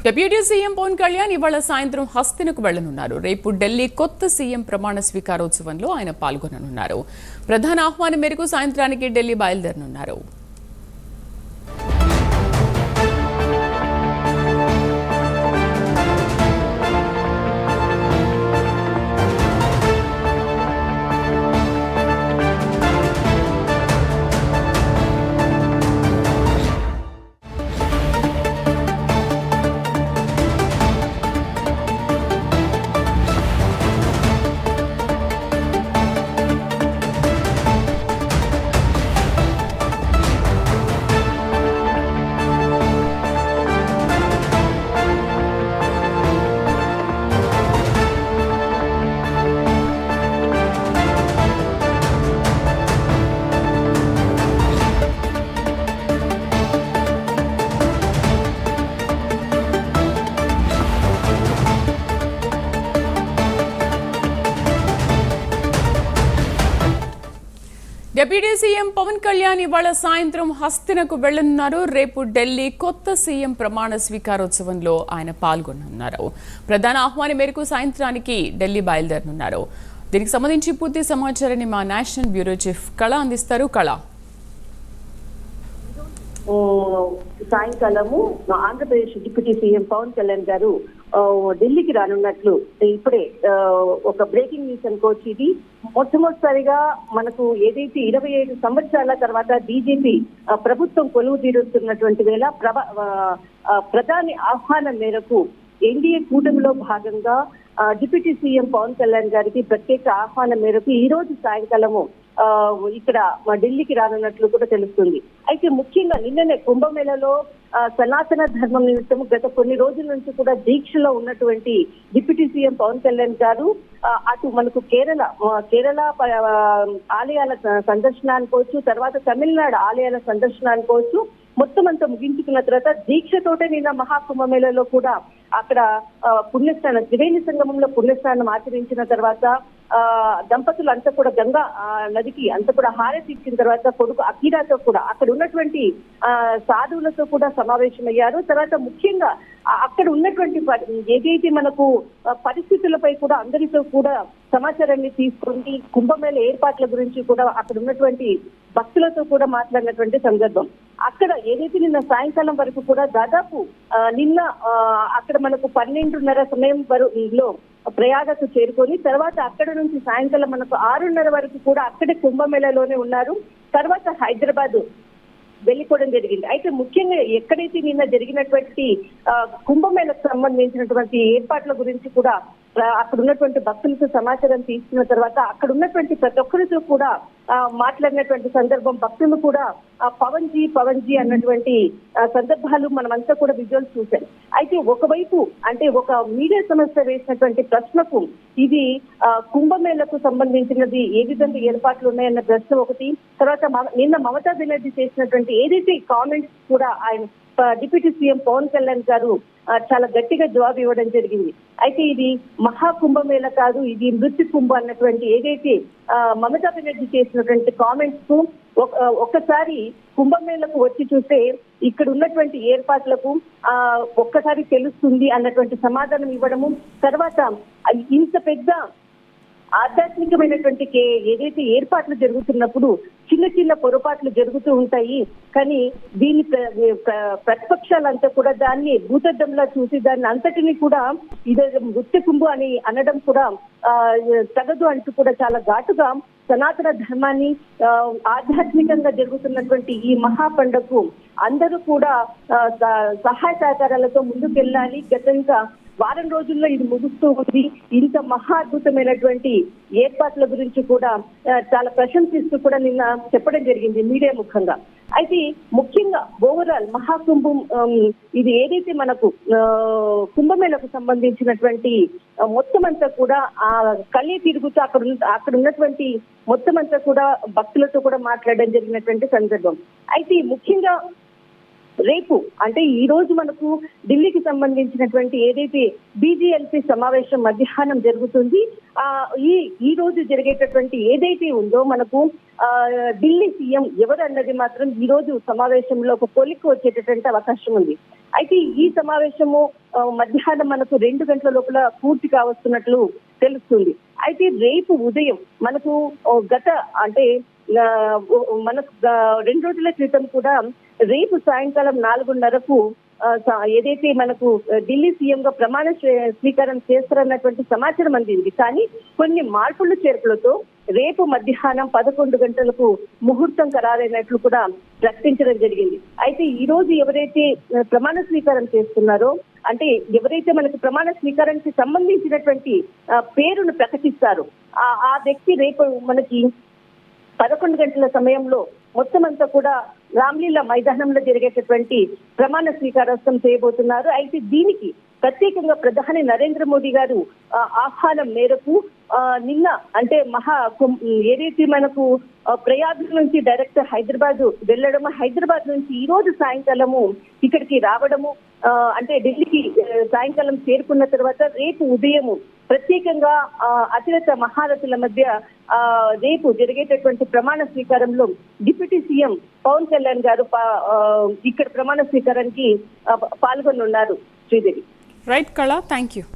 Deputy CM Pawan Kalyan ఇవాళ సాయంత్రం హస్తినకు వెళ్లనున్నారు. రేపు ఢిల్లీ కొత్త సీఎం ప్రమాణ స్వీకారోత్సవంలో ఆయన పాల్గొననున్నారు. ప్రధాన ఆహ్వానం మేరకు సాయంత్రానికి ఢిల్లీ బయలుదేరనున్నారు. డిప్యూటీ సీఎం పవన్ కళ్యాణ్ ఇవాళ సాయంత్రం హస్తినకు వెళ్లనున్నారు. రేపు ఢిల్లీ కొత్త సీఎం ప్రమాణ స్వీకారోత్సవంలో ఆయన పాల్గొననున్నారు. ప్రధాన ఆహ్వానం మేరకు సాయంత్రానికి ఢిల్లీ బయలుదేరనున్నారు. దీనికి సంబంధించి పూర్తి సమాచారాన్ని మా నేషనల్ బ్యూరో చీఫ్ కళ అందిస్తారు. కళ, సాయంకాలము ఆంధ్రప్రదేశ్ డిప్యూటీ సీఎం పవన్ కళ్యాణ్ గారు ఢిల్లీకి రానున్నట్లు ఇప్పుడే ఒక బ్రేకింగ్ న్యూస్ అనుకోవచ్చు. ఇది మొట్టమొదటిసారిగా మనకు ఏదైతే 25 సంవత్సరాల తర్వాత బీజేపీ ప్రభుత్వం కొలువు తీరుస్తున్నటువంటి వేళ ప్రధాని ఆహ్వానం మేరకు ఎన్డీఏ కూటమిలో భాగంగా డిప్యూటీ సీఎం పవన్ కళ్యాణ్ గారికి ప్రత్యేక ఆహ్వానం మేరకు ఈ రోజు సాయంకాలము ఇక్కడ ఢిల్లీకి రానున్నట్లు కూడా తెలుస్తుంది. అయితే ముఖ్యంగా నిన్ననే కుంభమేళలో సనాతన ధర్మం నిమిత్తం గత కొన్ని రోజుల నుంచి కూడా దీక్షలో ఉన్నటువంటి డిప్యూటీ సీఎం పవన్ కళ్యాణ్ గారు అటు మనకు కేరళ ఆలయాల సందర్శన అనుకోవచ్చు, తర్వాత తమిళనాడు ఆలయాల సందర్శన అనుకోవచ్చు, మొత్తం అంతా ముగించుకున్న తర్వాత దీక్షతోటే నిన్న మహాకుంభమేళలో కూడా అక్కడ పుణ్యస్నానం త్రివేణి సంగమంలో పుణ్యస్నానం ఆచరించిన తర్వాత దంపతులు అంతా కూడా గంగా నదికి అంతా కూడా హారతి ఇచ్చిన తర్వాత కొడుకు అఖీరాతో కూడా అక్కడ ఉన్నటువంటి సాధువులతో కూడా సమావేశమయ్యారు. తర్వాత ముఖ్యంగా అక్కడ ఉన్నటువంటి ఏదైతే మనకు పరిస్థితులపై కూడా అందరితో కూడా సమాచారాన్ని తీసుకొని కుంభమేళ ఏర్పాట్ల గురించి కూడా అక్కడ ఉన్నటువంటి భక్తులతో కూడా మాట్లాడినటువంటి సందర్భం. అక్కడ ఏదైతే నిన్న సాయంకాలం వరకు కూడా దాదాపు నిన్న అక్కడ మనకు 12:30 సమయం లో ప్రయాగకు చేరుకొని తర్వాత అక్కడ నుంచి సాయంకాలం మనకు 6:30 వరకు కూడా అక్కడే కుంభమేళలోనే ఉన్నారు. తర్వాత హైదరాబాద్ వెళ్ళిపోవడం జరిగింది. అయితే ముఖ్యంగా ఎక్కడైతే నిన్న జరిగినటువంటి కుంభమేళకు సంబంధించినటువంటి ఏర్పాట్ల గురించి కూడా అక్కడ ఉన్నటువంటి భక్తులతో సమాచారం తీసుకున్న తర్వాత అక్కడ ఉన్నటువంటి ప్రతి ఒక్కరితో కూడా మాట్లాడినటువంటి సందర్భం భక్తులు కూడా పవన్ జీ అన్నటువంటి సందర్భాలు మనమంతా కూడా విజువల్స్ చూసాం. అయితే ఒకవైపు అంటే ఒక మీడియా సంస్థ వేసినటువంటి ప్రశ్నకు ఇది కుంభమేళకు సంబంధించినది ఏ విధంగా ఏర్పాట్లు ఉన్నాయన్న ప్రశ్న ఒకటి, తర్వాత నిన్న మమతా బెనర్జీ చేసినటువంటి ఏదైతే కామెంట్స్ కూడా ఆయన డిప్యూటీ సీఎం పవన్ కళ్యాణ్ గారు చాలా గట్టిగా జవాబు ఇవ్వడం జరిగింది. అయితే ఇది మహాకుంభమేళ కాదు, ఇది మృత్యు కుంభ అన్నటువంటి ఏదైతే మమతా బెనర్జీ చేసినటువంటి కామెంట్స్ కు ఒక్కసారి కుంభమేళకు వచ్చి చూస్తే ఇక్కడ ఉన్నటువంటి ఏర్పాట్లకు ఒక్కసారి తెలుస్తుంది అన్నటువంటి సమాధానం ఇవ్వడము, తర్వాత ఇంత పెద్ద ఆధ్యాత్మికమైనటువంటి ఏదైతే ఏర్పాట్లు జరుగుతున్నప్పుడు చిన్న చిన్న పొరపాట్లు జరుగుతూ ఉంటాయి, కానీ దీని ప్రతిపక్షాలంతా కూడా దాన్ని భూతద్దంలా చూసి దాన్ని అంతటిని కూడా ఇదే మృత్యు కుంభు అని అనడం కూడా తగదు అంటూ కూడా చాలా ఘాటుగా సనాతన ధర్మాన్ని ఆధ్యాత్మికంగా జరుగుతున్నటువంటి ఈ మహా పండుగకు అందరూ కూడా సహాయ సహకారాలతో ముందుకెళ్ళాలి. గతంగా వారం రోజుల్లో ఇది ముగుస్తూ ఉంది. ఇంత మహా అద్భుతమైనటువంటి ఏర్పాట్ల గురించి కూడా చాలా ప్రశంసిస్తూ కూడా నిన్న చెప్పడం జరిగింది మీడియా ముఖంగా. అయితే ముఖ్యంగా ఓవరాల్ మహాకుంభం ఇది ఏదైతే మనకు కుంభమేళకు సంబంధించినటువంటి మొత్తం అంతా కూడా ఆ కళ్ళే తిరుగుతూ అక్కడ ఉన్నటువంటి మొత్తం అంతా కూడా భక్తులతో కూడా మాట్లాడడం జరిగినటువంటి సందర్భం. అయితే ముఖ్యంగా రేపు అంటే ఈ రోజు మనకు ఢిల్లీకి సంబంధించినటువంటి ఏదైతే బీజేఎల్పీ సమావేశం మధ్యాహ్నం జరుగుతుంది, ఈ రోజు జరిగేటటువంటి ఏదైతే ఉందో మనకు ఢిల్లీ సీఎం ఎవరు అన్నది మాత్రం ఈ రోజు సమావేశంలో ఒక కొలిక్కి వచ్చేటటువంటి అవకాశం ఉంది. అయితే ఈ సమావేశము మధ్యాహ్నం మనకు 2 గంటల లోపల పూర్తి కావస్తున్నట్లు తెలుస్తుంది. అయితే రేపు ఉదయం మనకు గత అంటే మనకు 2 రోజుల క్రితం కూడా రేపు సాయంకాలం 4:30కు ఏదైతే మనకు ఢిల్లీ సీఎం గా ప్రమాణ స్వీకారం చేస్తారన్నటువంటి సమాచారం అందింది. కానీ కొన్ని మార్పులు చేర్పులతో రేపు మధ్యాహ్నం 11 గంటలకు ముహూర్తం ఖరారైనట్లు కూడా ప్రకటించడం జరిగింది. అయితే ఈ రోజు ఎవరైతే ప్రమాణ స్వీకారం చేస్తున్నారో అంటే ఎవరైతే మనకు ప్రమాణ స్వీకారానికి సంబంధించినటువంటి పేరును ప్రకటిస్తారో ఆ వ్యక్తి రేపు మనకి 11 గంటల సమయంలో మొత్తం అంతా కూడా రామ్లీలా మైదానంలో జరిగేటటువంటి ప్రమాణ స్వీకారోత్సవం చేయబోతున్నారు. అయితే దీనికి ప్రత్యేకంగా ప్రధాని నరేంద్ర మోదీ గారు ఆహ్వానం మేరకు నిన్న అంటే ఏదైతే మనకు ప్రయాగ్ నుంచి డైరెక్ట్ హైదరాబాద్ వెళ్ళడము, హైదరాబాద్ నుంచి ఈ రోజు సాయంకాలము ఇక్కడికి రావడము, అంటే ఢిల్లీకి సాయంకాలం చేరుకున్న తర్వాత రేపు ఉదయము ప్రత్యేకంగా అతిరథ మహారథుల మధ్య రేపు జరిగేటటువంటి ప్రమాణ స్వీకారంలో డిప్యూటీ సీఎం పవన్ కళ్యాణ్ గారు ఇక్కడ ప్రమాణ స్వీకారానికి పాల్గొనున్నారు. శ్రీదేవి. రైట్ కళ, థ్యాంక్ యూ.